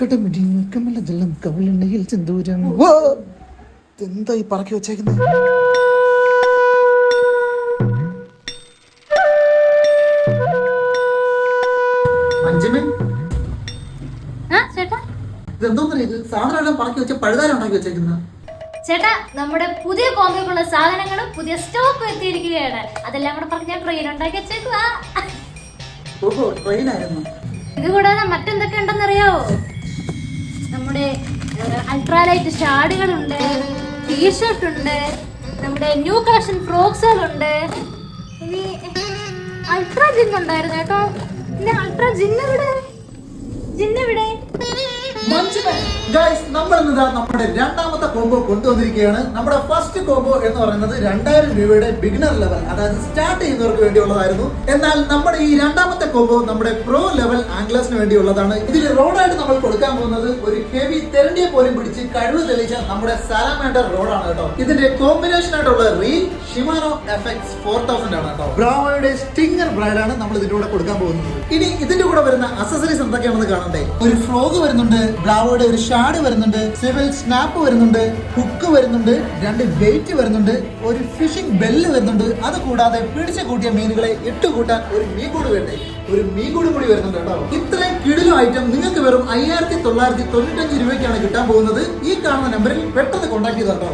കടമിടിക്കമല്ല ജലം കവിളിണയിൽ ചെന്തൂരം. എന്താ ഈ പറക്കി വെച്ചേക്കുന്നത്? ഇതെന്തോന്നറിയ സാധനം പറക്കി വെച്ച പഴുതാരം ഉണ്ടാക്കി വെച്ചേക്കുന്ന ചേട്ടാ, നമ്മുടെ പുതിയ കോമ്പയ്ക്കുള്ള സാധനങ്ങളും പുതിയ സ്റ്റോക്കും എത്തിയിരിക്കുകയാണ്. അതെല്ലാം കൂടെ പറഞ്ഞ് ഞാൻ ട്രെയിൻ ഉണ്ടാക്കി വെച്ചേക്കുക. ഓഹോ, ട്രെയിനായിരുന്നു. ഇത് കൂടാതെ മറ്റെന്തൊക്കെ ഉണ്ടെന്ന് അറിയാവോ? നമ്മുടെ അൾട്രാലൈറ്റ് ഷാഡുകളുണ്ട്, ടീഷർട്ട് ഉണ്ട്, നമ്മുടെ ന്യൂ കളക്ഷൻ ഫ്രോക്സുകളുണ്ട്. ഇനി അൾട്രാ ജിൻ ഉണ്ടായിരുന്നു കേട്ടോ. പിന്നെ അൾട്രാ ജിന്നെവിടെ? നമ്മൾ നമ്മുടെ രണ്ടാമത്തെ കോംബോ കൊണ്ടുവന്നിരിക്കുകയാണ്. നമ്മുടെ ഫസ്റ്റ് കോംബോ എന്ന് പറയുന്നത് 2000 രൂപയുടെ ബിഗിനർ ലെവൽ, അതായത് സ്റ്റാർട്ട് ചെയ്യുന്നവർക്ക് വേണ്ടിയുള്ളതായിരുന്നു. എന്നാൽ നമ്മുടെ ഈ രണ്ടാമത്തെ കോംബോ നമ്മുടെ പ്രോ ലെവൽ ആംഗ്ലേഴ്സിന് വേണ്ടിയുള്ളതാണ്. ഇതിൽ റോഡായിട്ട് നമ്മൾ കൊടുക്കാൻ പോകുന്നത് ഒരു ഹെവി തെരണ്ടിയെ പോലും പിടിച്ച് കഴിവ് തെളിയിച്ച നമ്മുടെ സാലമാൻഡർ റോഡാണ് കേട്ടോ. ഇതിന്റെ കോമ്പിനേഷൻ ആയിട്ടുള്ള റീൽ ഷിമാനോ എഫക്ട്സ് 4000 ആണ് കേട്ടോ. ബ്രാവോയുടെ സ്റ്റിംഗർ ബ്രൈഡാണ് നമ്മൾ ഇതിന്റെ കൂടെ കൊടുക്കാൻ പോകുന്നത്. ഇനി ഇതിന്റെ കൂടെ വരുന്ന അക്സസറീസ് എന്തൊക്കെയാണെന്ന് കാണണ്ടേ? ഒരു ഫ്രോഗ് വരുന്നുണ്ട്, ബ്രാവോയുടെ ഒരു ഷാഡ് വരുന്നുണ്ട്, സിവിൽ സ്നാപ്പ് വരുന്നുണ്ട്, ഹുക്ക് വരുന്നുണ്ട്, 2 വെയിറ്റ് വരുന്നുണ്ട്, ഒരു ഫിഷിംഗ് ബെല്ല് വരുന്നുണ്ട്. അത് കൂടാതെ പിടിച്ചു കൂട്ടിയ മീനുകളെ ഇട്ടുകൂട്ടാൻ ഒരു മീൻകൂട് വേണ്ടേ, ഒരു മീൻകൂട് കൂടി വരുന്നുണ്ട് കേട്ടോ. ഇത്രയും കിടിലം ഐറ്റം നിങ്ങൾക്ക് വെറും 5995 രൂപയ്ക്കാണ് കിട്ടാൻ പോകുന്നത്. ഈ കാണുന്ന നമ്പറിൽ പെട്ടെന്ന് കോൺടാക്ട് ചെയ്തോ കേട്ടോ.